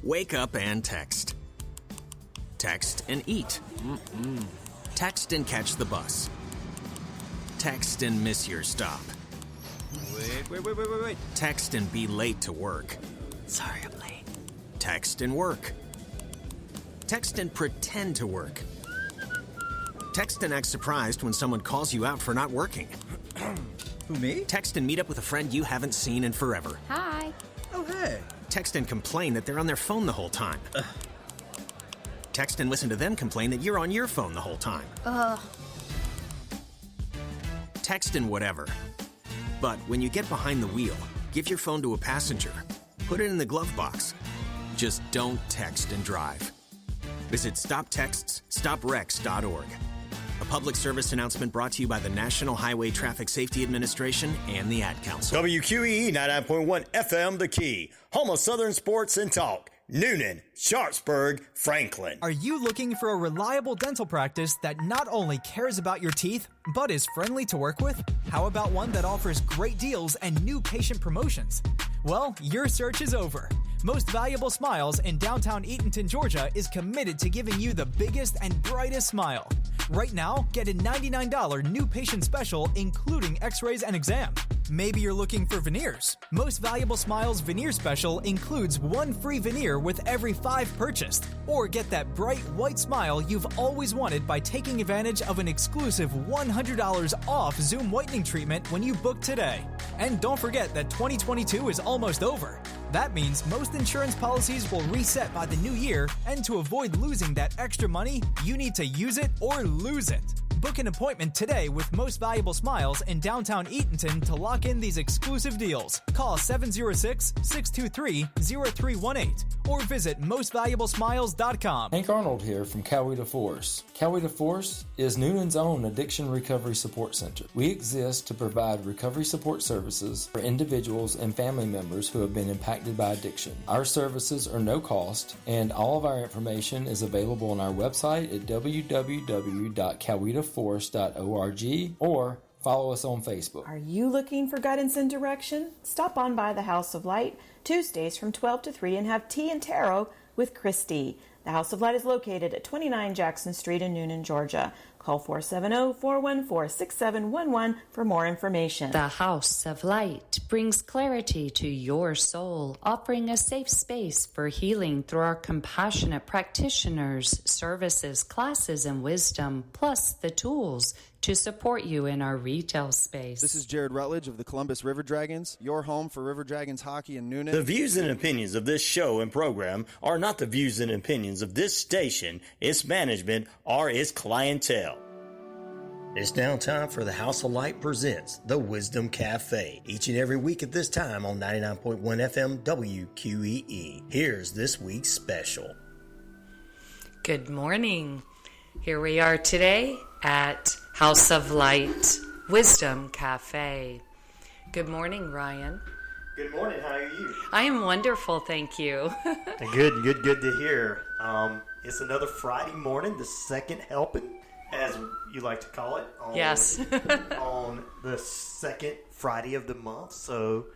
Wake up and text. Text and eat. Text and catch the bus. Text and miss your stop. Wait. Text and be late to work. Sorry, I'm late. Text and work. Text and pretend to work. Text and act surprised when someone calls you out for not working. Who, me? Text and meet up with a friend you haven't seen in forever. Hi. Oh, hey. Text and complain that they're on their phone the whole time. Text and listen to them complain that you're on your phone the whole time. Text and whatever. But when you get behind the wheel, give your phone to a passenger. Put it in the glove box. Just don't text and drive. Visit StopTextsStopWrecks.org. A public service announcement brought to you by the National Highway Traffic Safety Administration and the Ad Council. WQEE 99.1 FM The Key, home of Southern sports and talk. Newnan, Sharpsburg, Franklin. Are you looking for a reliable dental practice that not only cares about your teeth, but is friendly to work with? How about one that offers great deals and new patient promotions? Well, your search is over. Most Valuable Smiles in downtown Eatonton, Georgia is committed to giving you the biggest and brightest smile. Right now, get a $99 new patient special, including x-rays and exam. Maybe you're looking for veneers. Most Valuable Smiles veneer special includes one free veneer with every 5 purchased. Or get that bright white smile you've always wanted by taking advantage of an exclusive $100 off Zoom whitening treatment when you book today. And don't forget that 2022 is almost over. That means most insurance policies will reset by the new year, and to avoid losing that extra money, you need to use it or lose it. Book an appointment today with Most Valuable Smiles in downtown Eatonton to lock in these exclusive deals. Call 706-623-0318 or visit mostvaluablesmiles.com. Hank Arnold here from Coweta Force. Coweta Force is Newman's own addiction recovery support center. We exist to provide recovery support services for individuals and family members who have been impacted by addiction. Our services are no cost, and all of our information is available on our website at www.cowetaforce.org or follow us on Facebook. Are you looking for guidance and direction? Stop on by the House of Light Tuesdays from 12 to 3 and have tea and tarot with Christy. The House of Light is located at 29 Jackson Street in Newnan, Georgia. Call 470-414-6711 for more information. The House of Light brings clarity to your soul, offering a safe space for healing through our compassionate practitioners, services, classes, and wisdom, plus the tools to support you in our retail space. This is Jared Rutledge of the Columbus River Dragons, your home for River Dragons hockey in Newnan. The views and opinions of this show and program are not the views and opinions of this station, its management, or its clientele. It's now time for the House of Light presents The Wisdom Cafe, each and every week at this time on 99.1 FM WQEE. Here's this week's special. Good morning. Here we are today at House of Light Wisdom Cafe. Good morning, Ryan. Good morning. How are you? I am wonderful, thank you. Good to hear. It's another Friday morning, the second helping, as you like to call it. Yes. On the second Friday of the month. So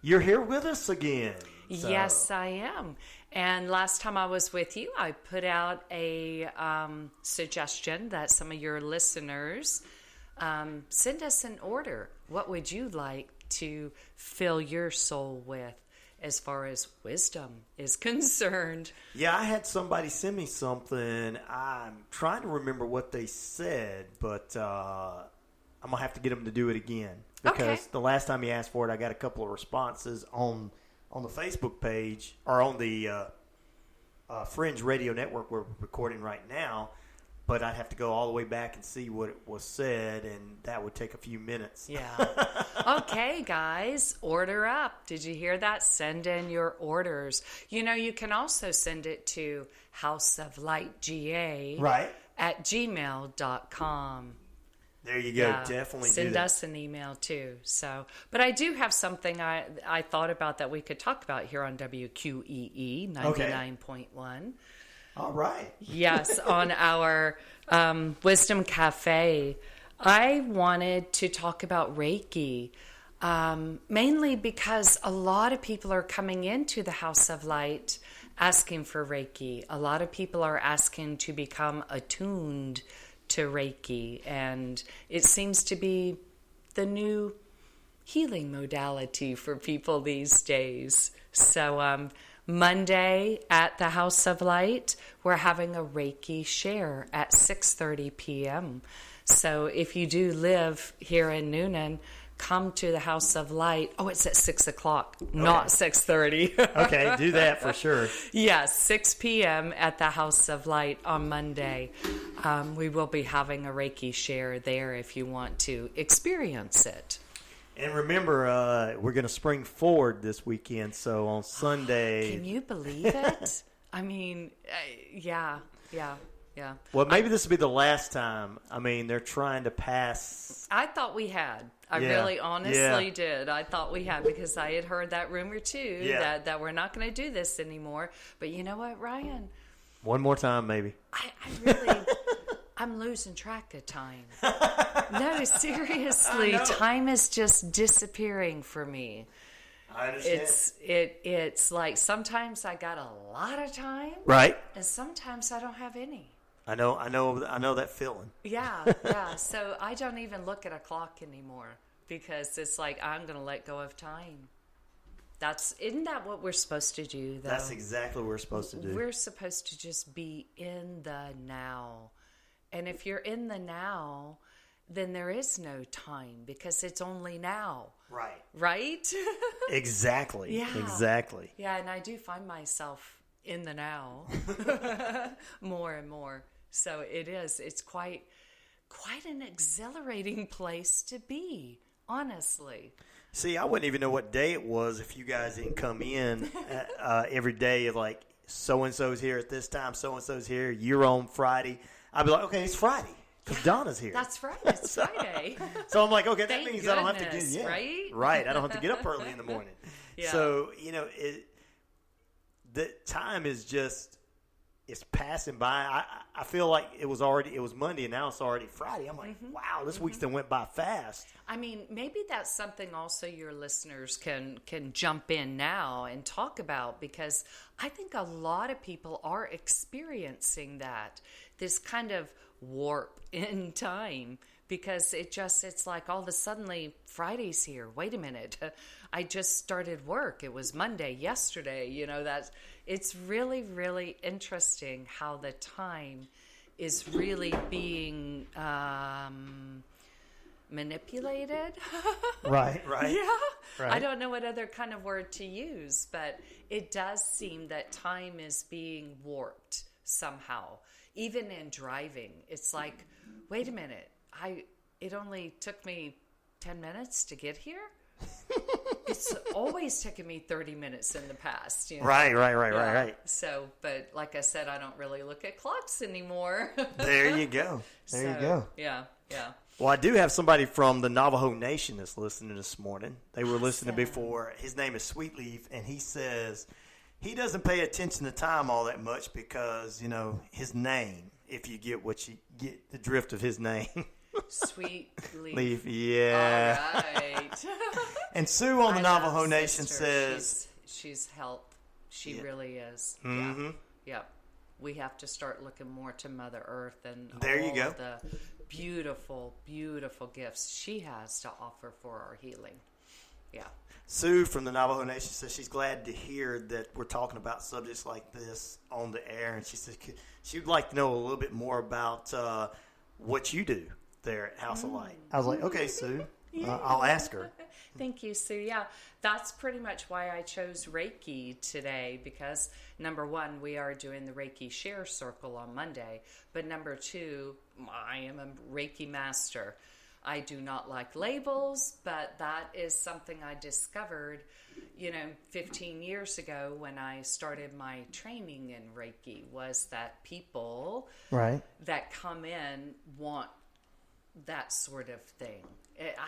you're here with us again. So. Yes, I am. And last time I was with you, I put out a suggestion that some of your listeners send us an order. What would you like to fill your soul with as far as wisdom is concerned? Yeah, I had somebody send me something. I'm trying to remember what they said, but I'm going to have to get them to do it again. Because the last time he asked for it, I got a couple of responses on the Facebook page, or on the Fringe Radio Network we're recording right now, but I'd have to go all the way back and see what it was said, and that would take a few minutes. Yeah. Okay, guys, order up. Did you hear that? Send in your orders. You know, you can also send it to houseoflightga at gmail.com. There you go. Yeah, definitely send us an email too. So, but I do have something I thought about that we could talk about here on WQEE 99.1. All right. Yes, on our Wisdom Cafe. I wanted to talk about Reiki. mainly because a lot of people are coming into the House of Light asking for Reiki. A lot of people are asking to become attuned to Reiki, and it seems to be the new healing modality for people these days. So Monday at the House of Light, we're having a Reiki share at 6:30 p.m. So if you do live here in Newnan, come to the House of Light. Oh, it's at 6 o'clock, not 6:30. Okay, do that for sure. Yes, 6 p.m. at the House of Light on Monday. We will be having a Reiki share there if you want to experience it. And remember, we're going to spring forward this weekend, so on Sunday... Can you believe it? I mean, yeah. Well, maybe this will be the last time. I mean, they're trying to pass... I thought we had. I really honestly did. I thought we had, because I had heard that rumor too, that we're not going to do this anymore. But you know what, Ryan? One more time, maybe. I really... I'm losing track of time. No, seriously, time is just disappearing for me. I understand. It's like sometimes I got a lot of time, right? And sometimes I don't have any. I know that feeling. Yeah. So I don't even look at a clock anymore, because it's like I'm going to let go of time. Isn't that what we're supposed to do, though? That's exactly what we're supposed to do. We're supposed to just be in the now. And if you're in the now, then there is no time, because it's only now. Right? Exactly. Yeah. Exactly. Yeah, and I do find myself in the now more and more. So it's quite an exhilarating place to be, honestly. See, I wouldn't even know what day it was if you guys didn't come in every day, like so-and-so's here at this time, so-and-so's here, you're on Friday. I'd be like, okay, it's Friday because Donna's here. That's right. It's Friday. So I'm like, okay, that Thank means goodness, I don't have to get right. I don't have to get up early in the morning. Yeah. So the time is just it's passing by. I feel like it was Monday and now it's already Friday. I'm like, wow, this week's done went by fast. I mean, maybe that's something also your listeners can jump in now and talk about, because I think a lot of people are experiencing this kind of warp in time, because it's like all of a sudden Friday's here. Wait a minute. I just started work. It was Monday yesterday. It's really, really interesting how the time is really being manipulated. Right. Yeah. Right. I don't know what other kind of word to use, but it does seem that time is being warped somehow. Even in driving, it's like, wait a minute, it only took me 10 minutes to get here? It's always taken me 30 minutes in the past. Right. So, but like I said, I don't really look at clocks anymore. There you go. There you go. Yeah. Well, I do have somebody from the Navajo Nation that's listening this morning. They were listening before. His name is Sweetleaf, and he says he doesn't pay attention to time all that much because, his name, if you get the drift of his name. Sweet Leaf, yeah. All right. And Sue on the Navajo Nation says... She's help. She really is. Mm-hmm. Yeah. We have to start looking more to Mother Earth and there you go. The beautiful, beautiful gifts she has to offer for our healing. Yeah. Sue from the Navajo Nation says she's glad to hear that we're talking about subjects like this on the air. And she says she would like to know a little bit more about what you do there at House of Light. I was like, okay, Sue, I'll ask her. Thank you, Sue. Yeah, that's pretty much why I chose Reiki today, because number one, we are doing the Reiki Share Circle on Monday, but number two, I am a Reiki master. I do not like labels, but that is something I discovered, 15 years ago when I started my training in Reiki, was that people that come in want that sort of thing.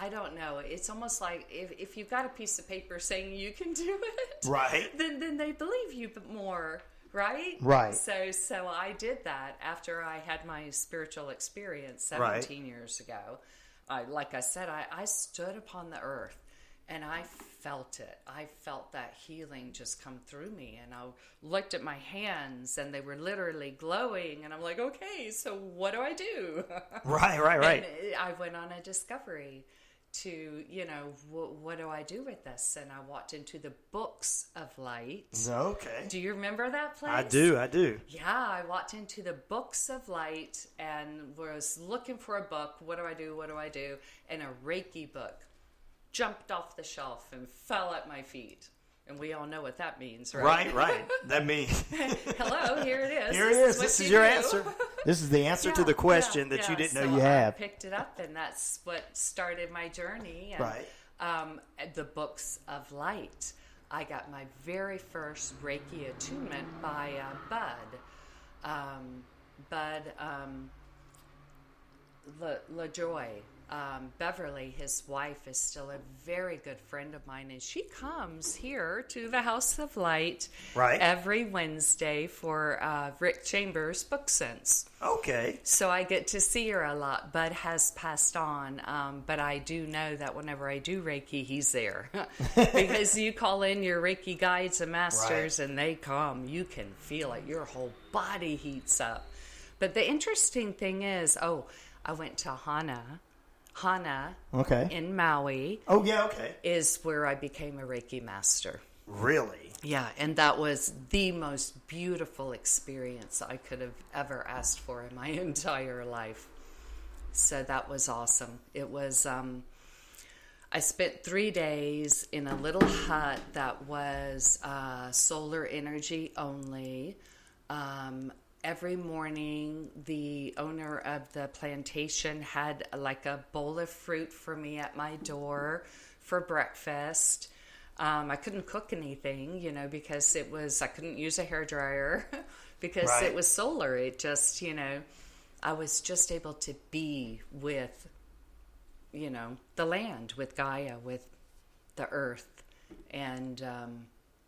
I don't know. It's almost like if you've got a piece of paper saying you can do it, right? Then they believe you more, right? Right. So I did that after I had my spiritual experience 17 years ago. Like I said, I stood upon the earth And I felt it. I felt that healing just come through me. And I looked at my hands, and they were literally glowing. And I'm like, okay, so what do I do? Right. And I went on a discovery to, what do I do with this? And I walked into the Books of Light. Okay. Do you remember that place? I do. Yeah, I walked into the Books of Light and was looking for a book. What do I do? And a Reiki book jumped off the shelf and fell at my feet. And we all know what that means, right? Right. That means... Hello, here it is. Here it is. This is your answer. This is the answer to the question that you didn't know you had. I picked it up, and that's what started my journey. And, right. The Books of Light. I got my very first Reiki attunement by Bud LaJoy. Beverly, his wife, is still a very good friend of mine, and she comes here to the House of Light every Wednesday for Rick Chambers' Book Sense. Okay. So I get to see her a lot. Bud has passed on, but I do know that whenever I do Reiki, he's there. Because you call in your Reiki guides and masters, and they come. You can feel it. Your whole body heats up. But the interesting thing is, I went to Hana in Maui. Oh, yeah, okay. Is where I became a Reiki master. Really? Yeah, and that was the most beautiful experience I could have ever asked for in my entire life. So that was awesome. It was, I spent 3 days in a little hut that was solar energy only. Every morning, the owner of the plantation had like a bowl of fruit for me at my door for breakfast. I couldn't cook anything, because I couldn't use a hairdryer because it was solar. It just, I was just able to be with, the land, with Gaia, with the earth, and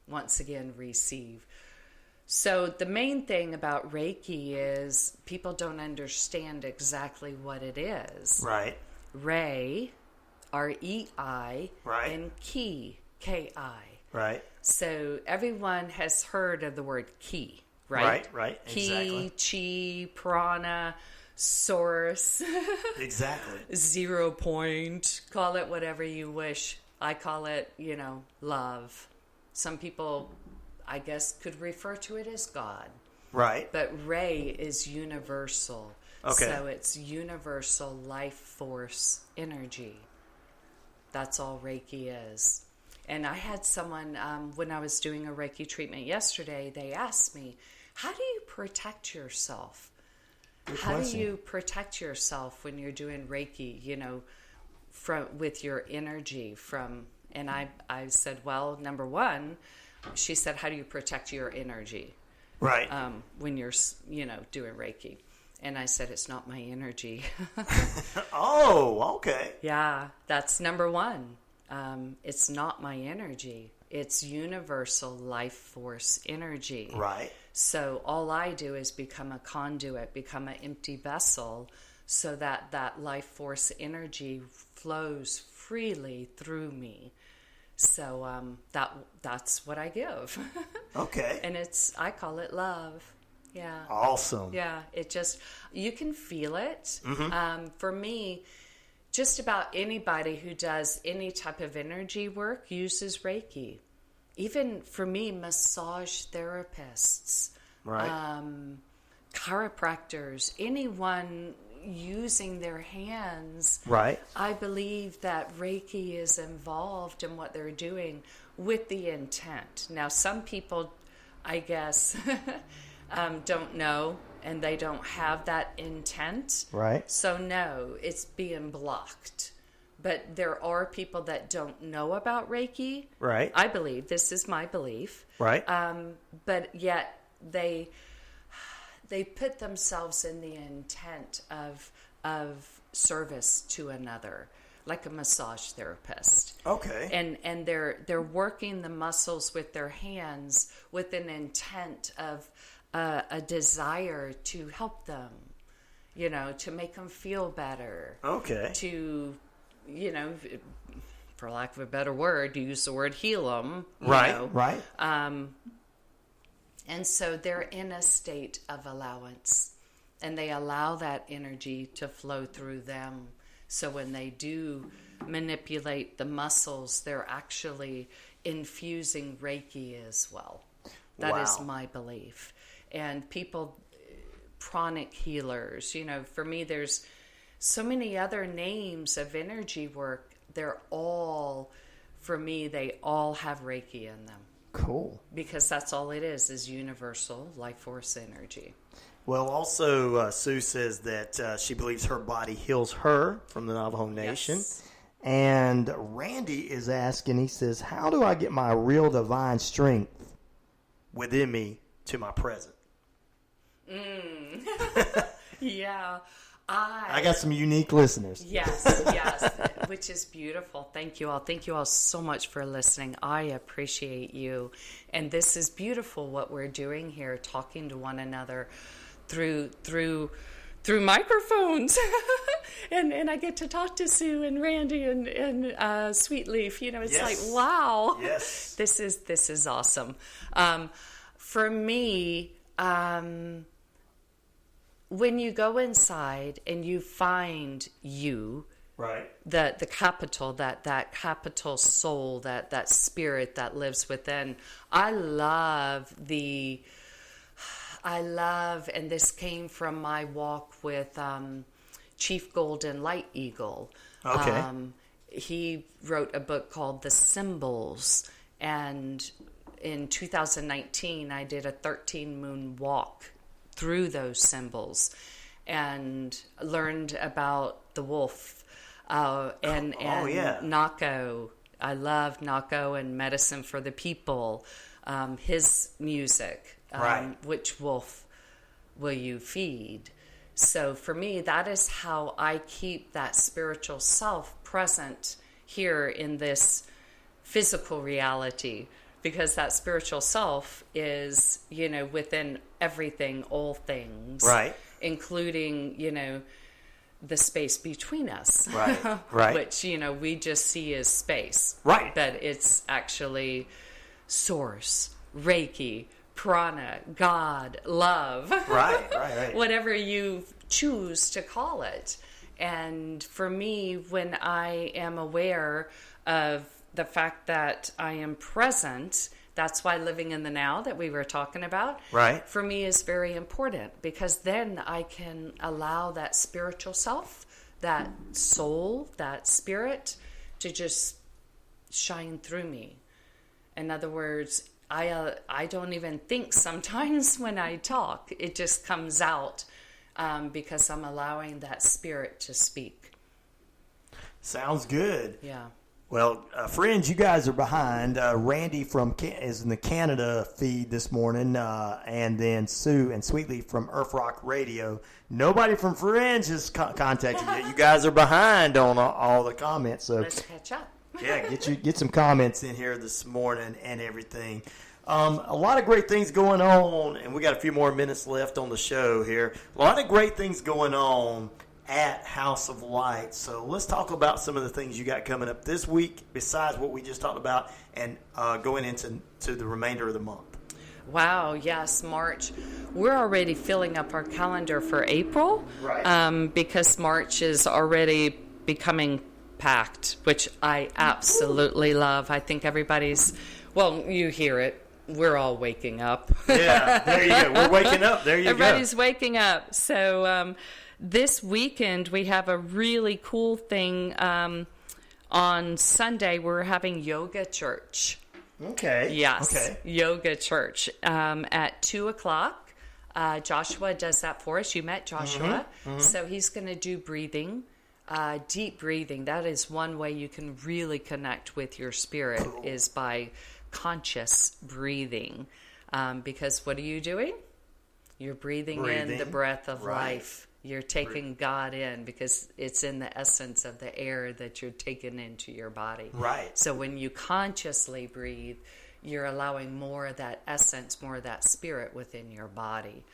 once again receive. So the main thing about Reiki is people don't understand exactly what it is. Right. Rei, R-E-I, and Ki, K-I. Right. So everyone has heard of the word Ki, right? Right. Ki, Chi, Prana, Source. Exactly. 0 point. Call it whatever you wish. I call it, love. Some people, I guess, could refer to it as God. Right. But Rei is universal. Okay. So it's universal life force energy. That's all Reiki is. And I had someone, when I was doing a Reiki treatment yesterday, they asked me, how do you protect yourself? How do you protect yourself when you're doing Reiki, with your energy and I said, well, number one, she said, how do you protect your energy? Right. When you're, doing Reiki. And I said, it's not my energy. Oh, okay. Yeah, that's number one. It's not my energy. It's universal life force energy. Right. So all I do is become a conduit, become an empty vessel, so that life force energy flows freely through me. So that's what I give. Okay. And I call it love. Yeah. Awesome. Yeah. It just, you can feel it. Mm-hmm. For me, just about anybody who does any type of energy work uses Reiki. Even for me, massage therapists, right. Chiropractors, anyone using their hands. Right. I believe that Reiki is involved in what they're doing with the intent. Now, some people, I guess, don't know, and they don't have that intent. Right. So, no, it's being blocked. But there are people that don't know about Reiki. Right. I believe, this is my belief. Right. But yet they put themselves in the intent of service to another, like a massage therapist. Okay. And they're working the muscles with their hands with an intent of a desire to help them, to make them feel better. Okay. To, for lack of a better word, use the word heal them. Right. And so they're in a state of allowance, and they allow that energy to flow through them. So when they do manipulate the muscles, they're actually infusing Reiki as well. That is my belief. And people, pranic healers, for me, there's so many other names of energy work. They're all, for me, they all have Reiki in them. Cool. Because that's all it is universal life force energy. Well, also, Sue says that she believes her body heals her from the Navajo Nation. Yes. And Randy is asking, he says, how do I get my real divine strength within me to my present? Yeah. I got some unique listeners. Yes, which is beautiful. Thank you all. Thank you all so much for listening. I appreciate you. And this is beautiful what we're doing here, talking to one another through microphones. and I get to talk to Sue and Randy and Sweet Leaf. It's like, wow. Yes. This is awesome. For me, when you go inside and you find you, right, the capital, that capital soul, that spirit that lives within, I love, and this came from my walk with Chief Golden Light Eagle. Okay. He wrote a book called The Symbols, and in 2019 I did a 13-moon walk through those symbols and learned about the wolf and Nako. I love Nako and Medicine for the People, his music, Which Wolf Will You Feed? So for me, that is how I keep that spiritual self present here in this physical reality, because that spiritual self is, within everything, all things. Right. Including, the space between us. Right. Which, we just see as space. Right. But it's actually source, Reiki, prana, God, love. Right. Whatever you choose to call it. And for me, when I am aware of the fact that I am present, that's why living in the now that we were talking about, for me is very important, because then I can allow that spiritual self, that soul, that spirit to just shine through me. In other words, I don't even think sometimes when I talk. It just comes out because I'm allowing that spirit to speak. Sounds good. Yeah. Well, friends, you guys are behind. Randy is in the Canada feed this morning, and then Sue and Sweetly from Earth Rock Radio. Nobody from Fringe has contacted you. You guys are behind on all the comments. So let's catch up. Yeah, get some comments in here this morning and everything. A lot of great things going on, and we got a few more minutes left on the show here. A lot of great things going on at House of Light. So let's talk about some of the things you got coming up this week besides what we just talked about, and going into the remainder of the month. Wow, yes, March. We're already filling up our calendar for April, because March is already becoming packed, which I absolutely love. I think everybody's, you hear it. We're all waking up. Yeah, there you go. We're waking up. There you go. Everybody's waking up. So this weekend we have a really cool thing. On Sunday we're having yoga church. Okay. Yes. Okay. Yoga church at 2:00. Joshua does that for us. You met Joshua. So he's going to do breathing. Deep breathing. That is one way you can really connect with your spirit, is by conscious breathing. Because what are you doing? You're breathing in the breath of life. You're taking God in, because it's in the essence of the air that you're taking into your body. Right. So when you consciously breathe, you're allowing more of that essence, more of that spirit within your body.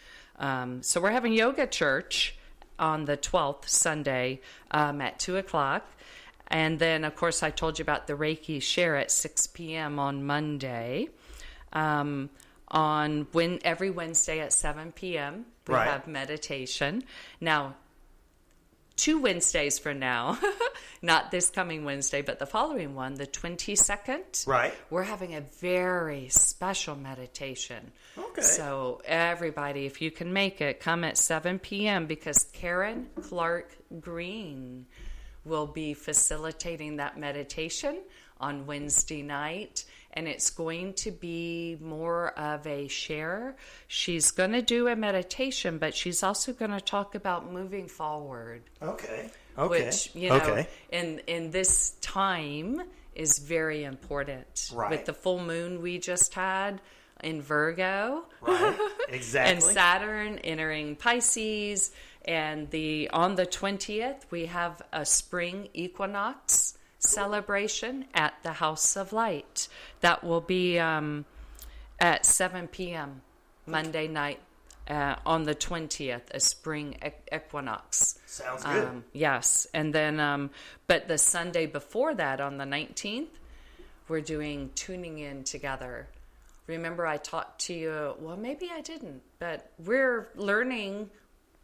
So we're having yoga church on the 12th, Sunday, at 2:00. And then, of course, I told you about the Reiki share at 6 p.m. on Monday. Every Wednesday at 7 p.m., we have meditation. Now, 2 Wednesdays from now, not this coming Wednesday, but the following one, the 22nd, we're having a very special meditation. Okay. So everybody, if you can make it, come at 7 p.m. because Karen Clark Green will be facilitating that meditation on Wednesday night. And it's going to be more of a share. She's going to do a meditation, but she's also going to talk about moving forward. Okay. Which, in this time is very important. Right. With the full moon we just had in Virgo. Right, exactly. And Saturn entering Pisces. And on the 20th, we have a spring equinox celebration at the House of Light. That will be at 7 p.m. Monday night on the 20th, a spring equinox. Sounds good. Yes. And then, but the Sunday before that, on the 19th, we're doing tuning in together. Remember I talked to you, well, maybe I didn't, but we're learning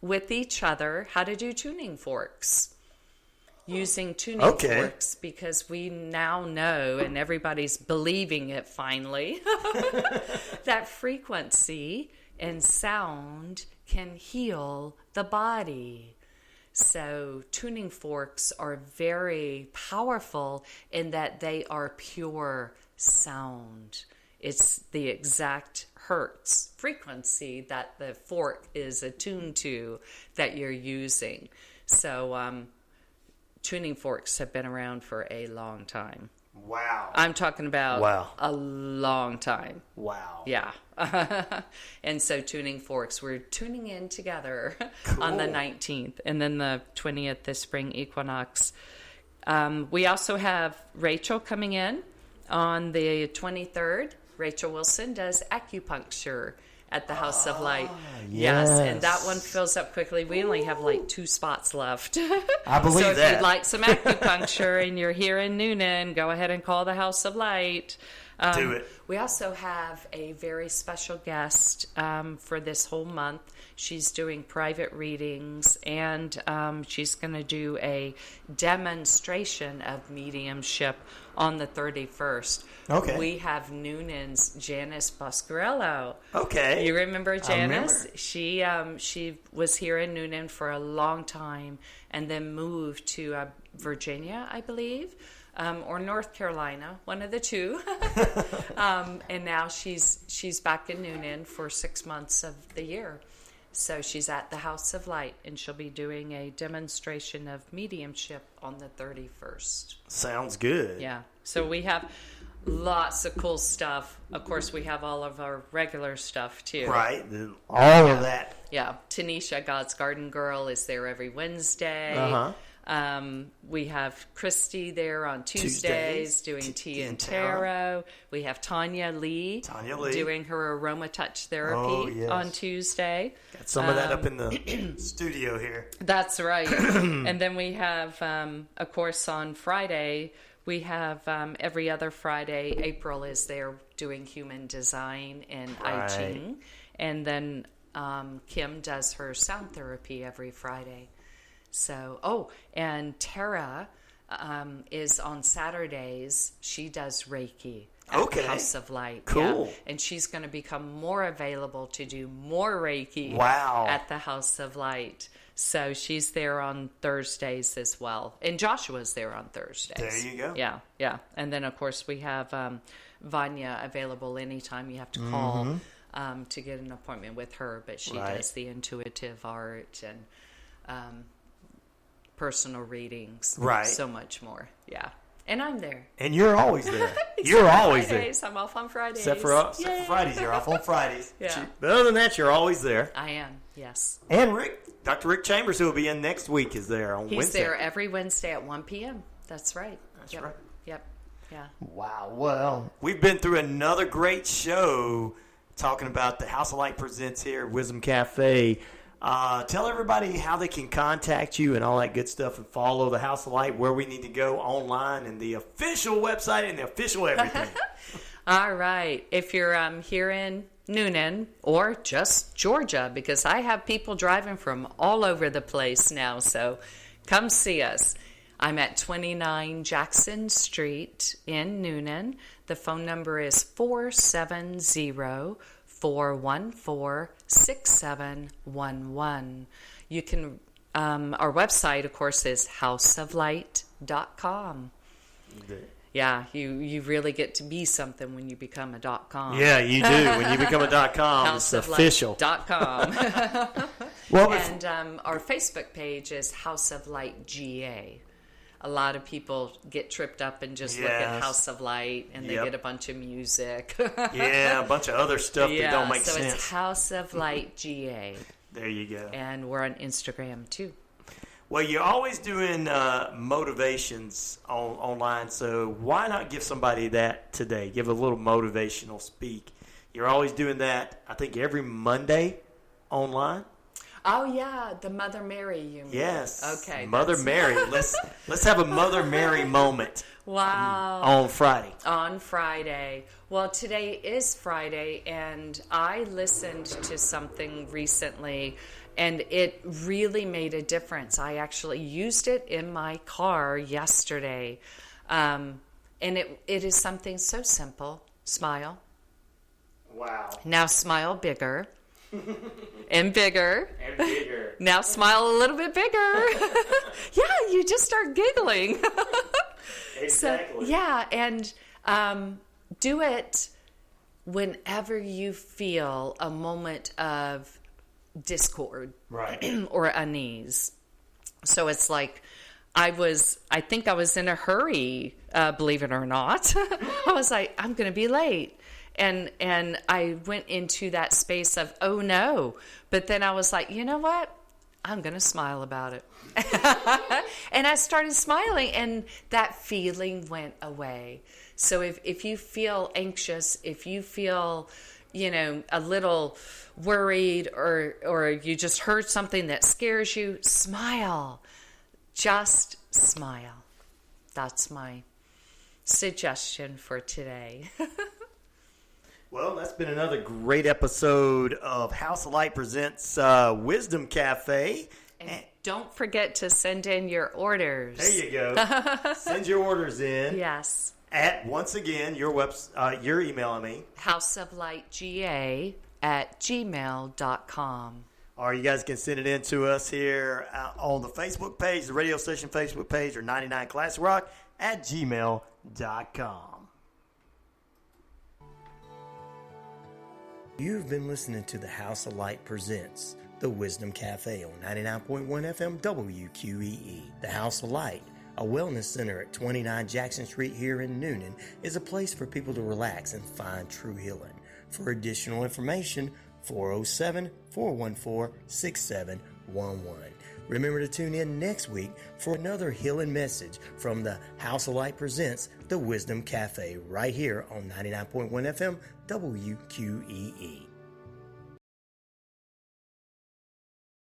with each other how to do tuning forks. Using tuning forks, because we now know, and everybody's believing it finally, that frequency and sound can heal the body. So tuning forks are very powerful in that they are pure sound. It's the exact hertz frequency that the fork is attuned to that you're using. So, tuning forks have been around for a long time. Wow. I'm talking about a long time. Wow. Yeah. And so tuning forks, we're tuning in together on the 19th. And then the 20th, the spring equinox. We also have Rachel coming in on the 23rd. Rachel Wilson does acupuncture at the House of Light. Yes. And that one fills up quickly. We only have like 2 spots left. I believe so that. if you'd like some acupuncture and you're here in Newnan, go ahead and call the House of Light. Do it. We also have a very special guest for this whole month. She's doing private readings, and she's going to do a demonstration of mediumship on the 31st. Okay. We have Newman's Janice Boscarello. Okay. You remember Janice? Remember. She was here in Newnan for a long time and then moved to Virginia, I believe. Or North Carolina, one of the two. And now she's back in Newnan for 6 months of the year. So she's at the House of Light, and she'll be doing a demonstration of mediumship on the 31st. Sounds good. Yeah. So we have lots of cool stuff. Of course, we have all of our regular stuff, too. Right. All of that. Yeah. Tanisha, God's Garden Girl, is there every Wednesday. Uh-huh. We have Christy there on Tuesdays doing tea and tarot. We have Tanya Lee doing her aroma touch therapy on Tuesday. Got some of that up in the studio here. That's right. And then we have, of course, on Friday, we have every other Friday, April is there doing human design and I Ching. And then Kim does her sound therapy every Friday. So, and Tara is on Saturdays. She does Reiki at the House of Light. Cool. Yeah. And she's going to become more available to do more Reiki at the House of Light. So she's there on Thursdays as well. And Joshua's there on Thursdays. There you go. Yeah, yeah. And then, of course, we have Vanya available anytime you have to call to get an appointment with her. But she does the intuitive art and personal readings. Right. So much more. Yeah. And I'm there. And you're always there. You're always Fridays. there. I'm off on Fridays. Except for Fridays. You're off on Fridays. Yeah. But other than that, you're always there. I am, yes. And Dr. Rick Chambers, who will be in next week, is there on Wednesday. He's there every Wednesday at 1 p.m. That's right. That's right. Yep. Yeah. Wow. Well, we've been through another great show talking about the House of Light Presents here at Wisdom Cafe. Tell everybody how they can contact you and all that good stuff, and follow the House of Light, where we need to go online, and the official website and the official everything. All right. If you're here in Newnan or just Georgia, because I have people driving from all over the place now, so come see us. I'm at 29 Jackson Street in Newnan. The phone number is 470-414-6711. You can, our website, of course, is houseoflight.com. Yeah, you really get to be something when you become a .com. Yeah, you do. When you become a .com, it's official. .com. Well, and our Facebook page is House of Light GA. A lot of people get tripped up and just look at House of Light, and they get a bunch of music. Yeah, a bunch of other stuff that don't make sense. So it's House of Light GA. There you go. And we're on Instagram, too. Well, you're always doing motivations online, so why not give somebody that today? Give a little motivational speak. You're always doing that, I think, every Monday online. Oh yeah, the Mother Mary, you mean? Yes. Okay. Mother Mary. Let's have a Mother Mary moment. Wow. On Friday. On Friday. Well, today is Friday, and I listened to something recently, and it really made a difference. I actually used it in my car yesterday, and it is something so simple. Smile. Wow. Now smile bigger. And bigger. And bigger. Now smile a little bit bigger. Yeah, you just start giggling. Exactly. So, yeah, and do it whenever you feel a moment of discord, right, or unease. So it's like I think I was in a hurry, believe it or not. I was like, I'm going to be late. And I went into that space of, oh no. But then I was like, you know what? I'm going to smile about it. And I started smiling, and that feeling went away. So if you feel anxious, if you feel, a little worried, or you just heard something that scares you, smile. Just smile. That's my suggestion for today. Well, that's been another great episode of House of Light Presents Wisdom Cafe. And don't forget to send in your orders. There you go. Send your orders in. Yes. At, once again, your email, houseoflightga@gmail.com. Or you guys can send it in to us here on the Facebook page, the radio station Facebook page, or 99classrock@gmail.com. You've been listening to the House of Light Presents the Wisdom Cafe on 99.1 FM WQEE. The House of Light, a wellness center at 29 Jackson Street here in Newnan, is a place for people to relax and find true healing. For additional information, 407-414-6711. Remember to tune in next week for another healing message from the House of Light Presents the Wisdom Cafe right here on 99.1 FM WQEE.